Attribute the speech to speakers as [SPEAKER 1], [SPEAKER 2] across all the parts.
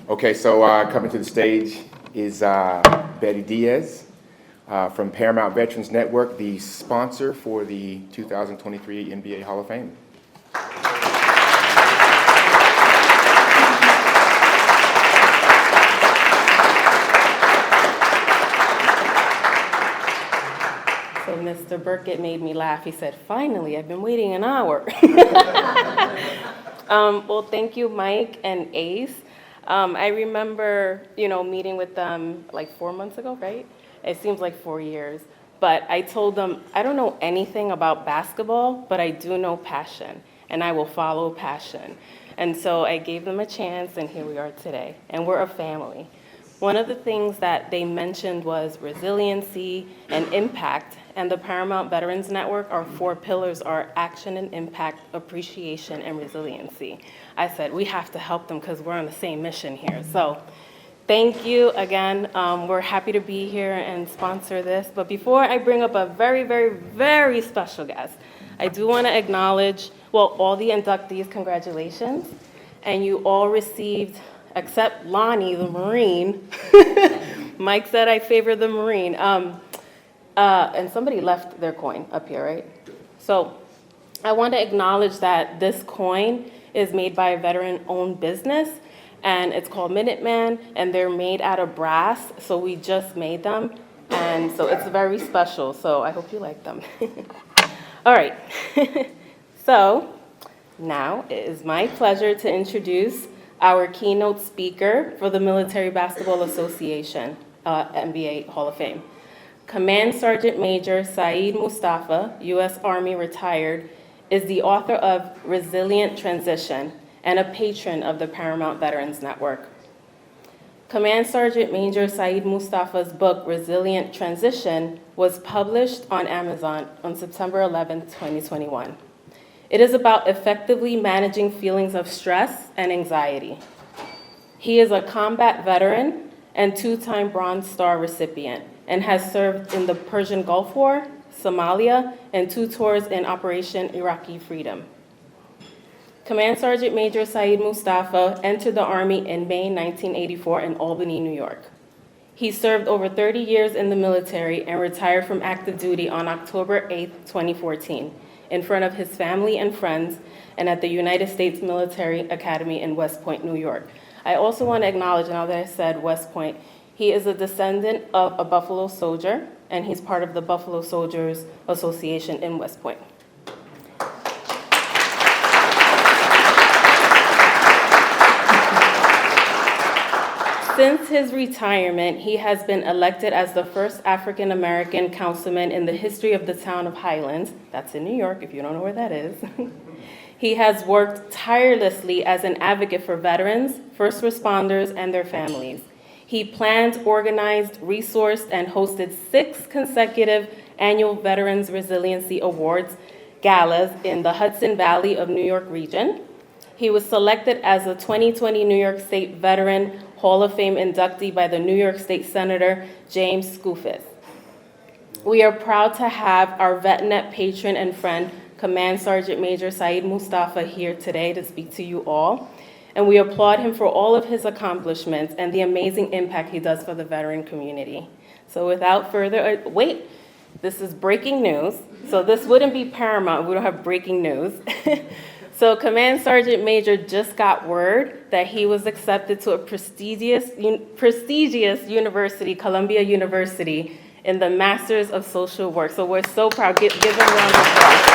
[SPEAKER 1] Okay, so coming to the stage is Betty Diaz from Paramount Veterans Network, the sponsor for the 2023 MBA Hall of Fame.
[SPEAKER 2] So Mr. Burkett made me laugh. He said, "Finally, I've been waiting an hour." Well, thank you, Mike and Ace. I remember, meeting with them like 4 months ago, right? It seems like 4 years. But I told them, I don't know anything about basketball, but I do know passion, and I will follow passion. And so I gave them a chance, and here we are today. And we're a family. One of the things that they mentioned was resiliency and impact, and the Paramount Veterans Network, our 4 pillars are action and impact, appreciation, and resiliency. I said, we have to help them because we're on the same mission here. So thank you again. We're happy to be here and sponsor this. But before I bring up a very, very, very special guest, I do want to acknowledge, all the inductees, congratulations. And you all received, except Lonnie, the Marine. Mike said I favor the Marine. And somebody left their coin up here, right? So I want to acknowledge that this coin is made by a veteran-owned business, and it's called Minuteman, and they're made out of brass, so we just made them, and so it's very special, so I hope you like them. All right, so now it is my pleasure to introduce our keynote speaker for the Military Basketball Association MBA Hall of Fame. Command Sergeant Major Saeed Mustafa, U.S. Army retired, is the author of Resilient Transition and a patron of the Paramount Veterans Network. Command Sergeant Major Saeed Mustafa's book, Resilient Transition, was published on Amazon on September 11, 2021. It is about effectively managing feelings of stress and anxiety. He is a combat veteran and 2-time Bronze Star recipient, and has served in the Persian Gulf War, Somalia, and 2 tours in Operation Iraqi Freedom. Command Sergeant Major Saeed Mustafa entered the Army in May 1984 in Albany, New York. He served over 30 years in the military and retired from active duty on October 8, 2014, in front of his family and friends and at the United States Military Academy in West Point, New York. I also want to acknowledge, now that I said West Point, he is a descendant of a Buffalo soldier, and he's part of the Buffalo Soldiers Association in West Point. Since his retirement, he has been elected as the first African-American councilman in the history of the town of Highlands. That's in New York, if you don't know where that is. He has worked tirelessly as an advocate for veterans, first responders, and their families. He planned, organized, resourced, and hosted 6 consecutive annual Veterans Resiliency Awards galas in the Hudson Valley of New York region. He was selected as a 2020 New York State Veteran Hall of Fame inductee by the New York State Senator James Skoufis. We are proud to have our VetNet patron and friend, Command Sergeant Major Saeed Mustafa, here today to speak to you all. And we applaud him for all of his accomplishments and the amazing impact he does for the veteran community. So without further ado, this is breaking news. So this wouldn't be Paramount if we don't have breaking news. So Command Sergeant Major just got word that he was accepted to a prestigious university, Columbia University, in the Masters of Social Work. So we're so proud. Give him a round of applause.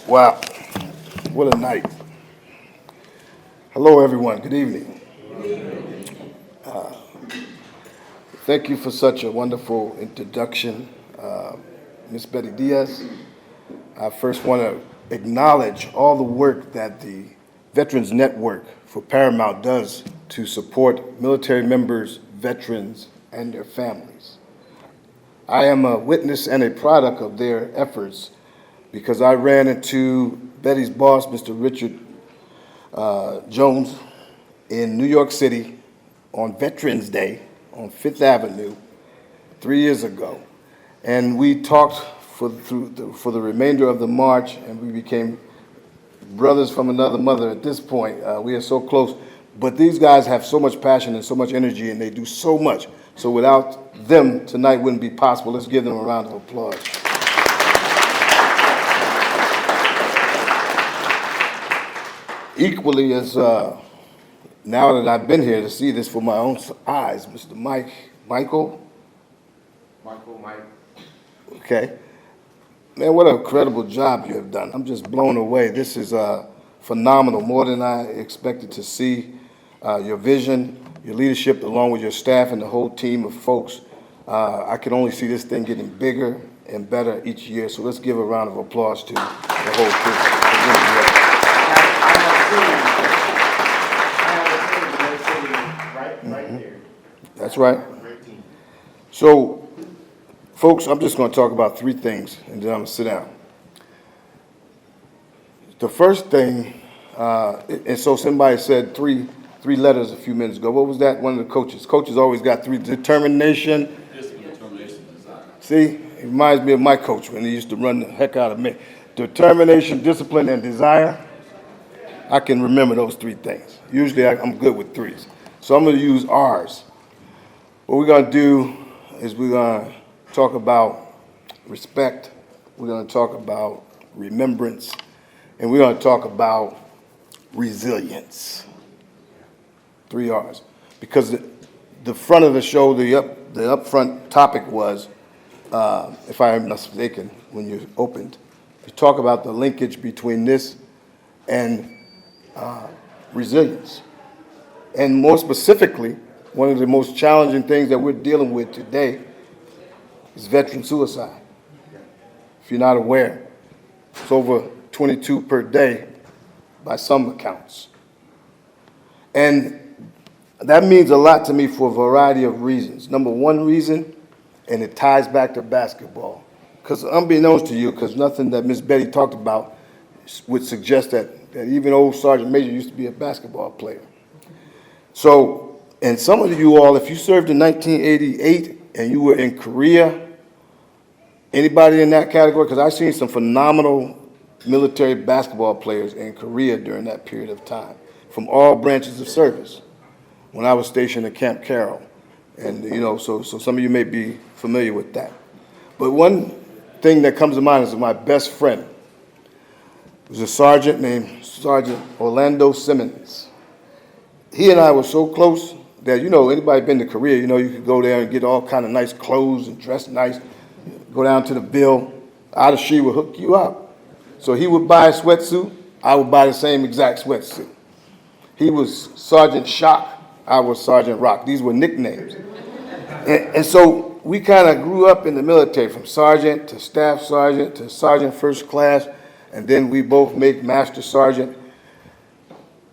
[SPEAKER 3] Wow, what a night. Hello, everyone. Good evening. Thank you for such a wonderful introduction, Ms. Betty Diaz. I first want to acknowledge all the work that the Veterans Network for Paramount does to support military members, veterans, and their families. I am a witness and a product of their efforts because I ran into Betty's boss, Mr. Richard Jones in New York City on Veterans Day on Fifth Avenue 3 years ago. And we talked for the remainder of the march, and we became brothers from another mother at this point. We are so close. But these guys have so much passion and so much energy, and they do so much. So without them, tonight wouldn't be possible. Let's give them a round of applause. Equally as, now that I've been here to see this for my own eyes, Mr. Michael. Okay. Man, what an incredible job you have done. I'm just blown away. This is phenomenal, more than I expected to see. Your vision, your leadership, along with your staff and the whole team of folks. I can only see this thing getting bigger and better each year. So let's give a round of applause to the whole team.
[SPEAKER 1] Right there.
[SPEAKER 3] That's right. So, folks, I'm just going to talk about three things, and then I'm going to sit down. The first thing, and so somebody said three letters a few minutes ago. What was that? One of the coaches. Coaches always got three: determination.
[SPEAKER 4] Determination, desire.
[SPEAKER 3] See, it reminds me of my coach when he used to run the heck out of me. Determination, discipline, and desire. I can remember those three things. Usually I'm good with threes. So I'm going to use R's. What we're going to do is we're going to talk about respect. We're going to talk about remembrance. And we're going to talk about resilience. 3 R's. Because the front of the show, the upfront topic was, if I'm not mistaken, when you opened, you talk about the linkage between this and resilience. And more specifically, one of the most challenging things that we're dealing with today is veteran suicide. If you're not aware, it's over 22 per day by some accounts. And that means a lot to me for a variety of reasons. Number one reason, and it ties back to basketball, because unbeknownst to you, because nothing that Miss Betty talked about would suggest that even old Sergeant Major used to be a basketball player. So, and some of you all, if you served in 1988 and you were in Korea, anybody in that category? Because I've seen some phenomenal military basketball players in Korea during that period of time, from all branches of service, when I was stationed at Camp Carroll. And, you know, so some of you may be familiar with that. But one thing that comes to mind is my best friend. It was a sergeant named Sergeant Orlando Simmons. He and I were so close that, you know, anybody been to Korea, you know, you could go there and get all kind of nice clothes and dress nice, go down to the Ville, Adashi would hook you up. So he would buy a sweatsuit, I would buy the same exact sweatsuit. He was Sergeant Shock, I was Sergeant Rock. These were nicknames. And so we kind of grew up in the military, from sergeant to staff sergeant to sergeant first class, and then we both made master sergeant.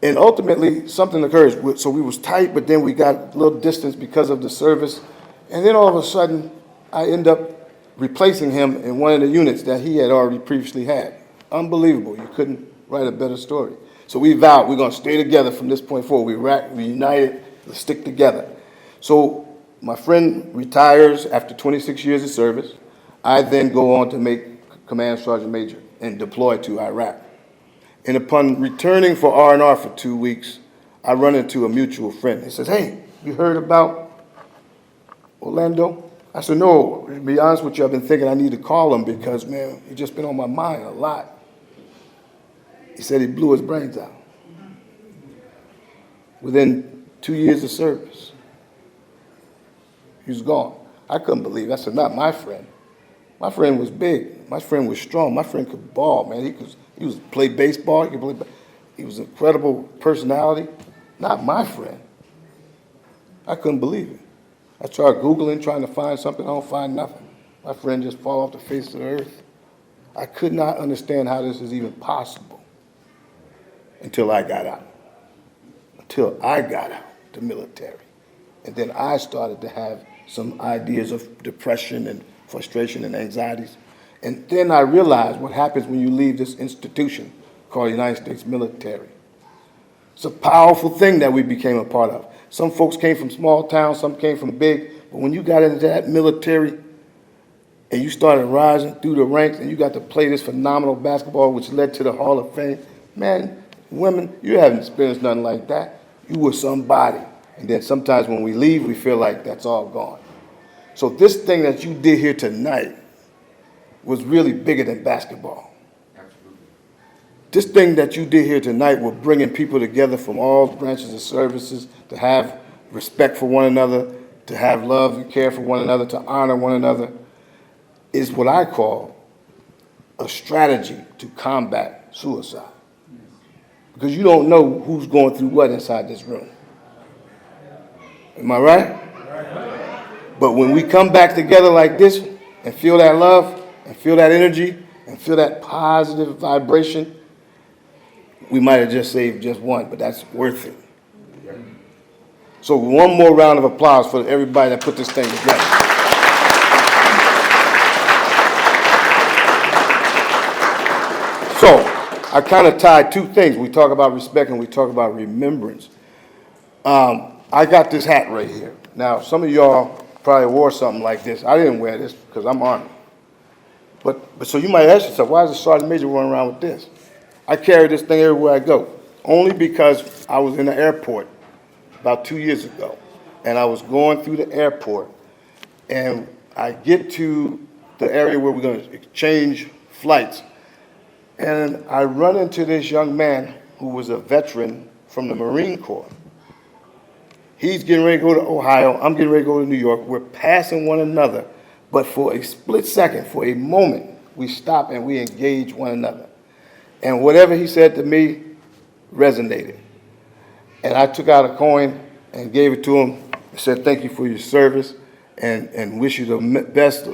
[SPEAKER 3] And ultimately, something occurs. So we was tight, but then we got a little distance because of the service. And then all of a sudden, I end up replacing him in one of the units that he had already previously had. Unbelievable. You couldn't write a better story. So we vowed we're going to stay together from this point forward. We united, let's stick together. So my friend retires after 26 years of service. I then go on to make Command Sergeant Major and deploy to Iraq. And upon returning for R&R for 2 weeks, I run into a mutual friend. He says, "Hey, you heard about Orlando?" I said, "No, to be honest with you, I've been thinking I need to call him because, man, he's just been on my mind a lot." He said he blew his brains out within 2 years of service. He was gone. I couldn't believe it. I said, "Not my friend. My friend was big. My friend was strong. My friend could ball, man. He was play baseball. He was an incredible personality. Not my friend." I couldn't believe it. I tried Googling, trying to find something. I don't find nothing. My friend just fall off the face of the earth. I could not understand how this is even possible until I got out. Until I got out the military. And then I started to have some ideas of depression and frustration and anxieties. And then I realized what happens when you leave this institution called the United States military. It's a powerful thing that we became a part of. Some folks came from small towns, some came from big, but when you got into that military and you started rising through the ranks and you got to play this phenomenal basketball, which led to the Hall of Fame, man, women, you haven't experienced nothing like that. You were somebody. And then sometimes when we leave, we feel like that's all gone. So this thing that you did here tonight was really bigger than basketball.
[SPEAKER 1] Absolutely.
[SPEAKER 3] This thing that you did here tonight was bringing people together from all branches of services to have respect for one another, to have love and care for one another, to honor one another, is what I call a strategy to combat suicide. Because you don't know who's going through what inside this room. Am I right? But when we come back together like this and feel that love and feel that energy and feel that positive vibration, we might have just saved just one, but that's worth it. So one more round of applause for everybody that put this thing together. So I kind of tied two things. We talk about respect and we talk about remembrance. I got this hat right here. Now, some of y'all probably wore something like this. I didn't wear this because I'm Army. But so you might ask yourself, why is the Sergeant Major running around with this? I carry this thing everywhere I go, only because I was in the airport about 2 years ago, and I was going through the airport, and I get to the area where we're going to exchange flights, and I run into this young man who was a veteran from the Marine Corps. He's getting ready to go to Ohio. I'm getting ready to go to New York. We're passing one another. But for a split second, for a moment, we stop and we engage one another. And whatever he said to me resonated. And I took out a coin and gave it to him and said, thank you for your service and wish you the best.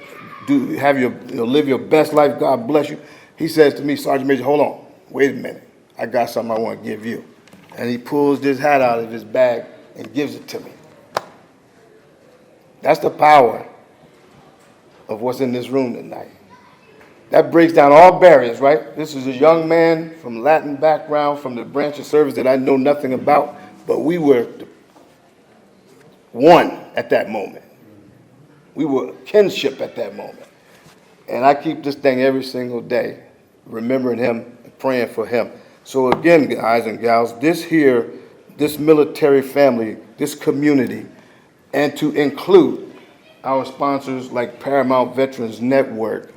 [SPEAKER 3] Live your best life. God bless you. He says to me, Sergeant Major, hold on. Wait a minute. I got something I want to give you. And he pulls this hat out of his bag and gives it to me. That's the power of what's in this room tonight. That breaks down all barriers, right? This is a young man from Latin background, from the branch of service that I know nothing about, but we were one at that moment. We were kinship at that moment. And I keep this thing every single day, remembering him and praying for him. So again, guys and gals, this military family, this community, and to include our sponsors like Paramount Veterans Network,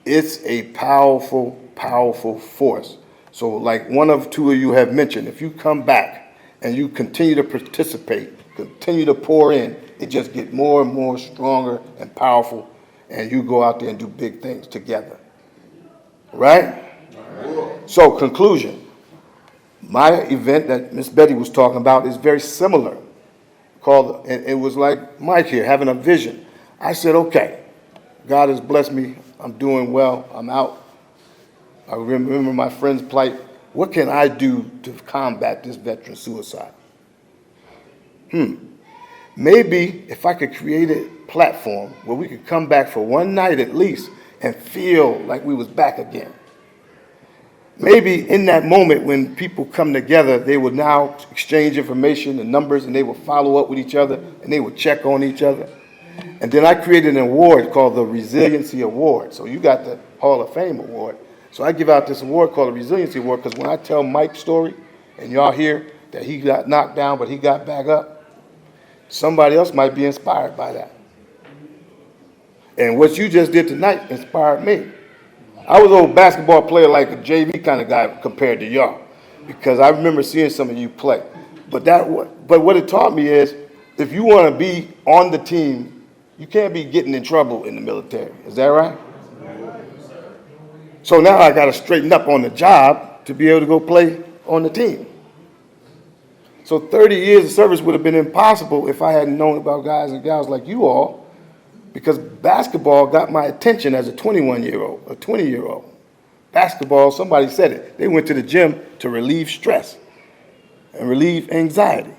[SPEAKER 3] it's a powerful, powerful force. So like one of two of you have mentioned, if you come back and you continue to participate, continue to pour in, it just gets more and more stronger and powerful, and you go out there and do big things together. Right? So conclusion. My event that Miss Betty was talking about is very similar. And it was like Mike here, having a vision. I said, okay, God has blessed me. I'm doing well. I'm out. I remember my friend's plight. What can I do to combat this veteran suicide? Maybe if I could create a platform where we could come back for one night at least and feel like we was back again. Maybe in that moment when people come together, they will now exchange information and numbers, and they will follow up with each other, and they will check on each other. And then I created an award called the Resiliency Award. So you got the Hall of Fame Award. So I give out this award called the Resiliency Award because when I tell Mike's story, and y'all hear that he got knocked down but he got back up, somebody else might be inspired by that. And what you just did tonight inspired me. I was an old basketball player, like a JV kind of guy compared to y'all, because I remember seeing some of you play. But what it taught me is, if you want to be on the team, you can't be getting in trouble in the military. Is that right? So now I got to straighten up on the job to be able to go play on the team. So 30 years of service would have been impossible if I hadn't known about guys and gals like you all, because basketball got my attention as a 21-year-old, a 20-year-old. Basketball, somebody said it, they went to the gym to relieve stress and relieve anxiety.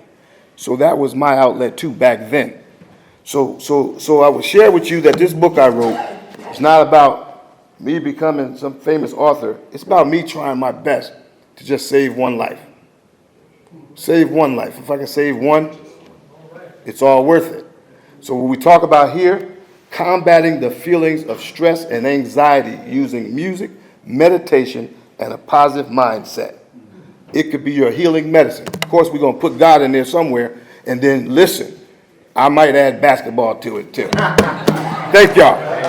[SPEAKER 3] So that was my outlet too back then. So I would share with you that this book I wrote is not about me becoming some famous author. It's about me trying my best to just save one life. Save one life. If I can save one, it's all worth it. So what we talk about here, combating the feelings of stress and anxiety using music, meditation, and a positive mindset. It could be your healing medicine. Of course, we're going to put God in there somewhere, and then listen. I might add basketball to it, too. Thank y'all.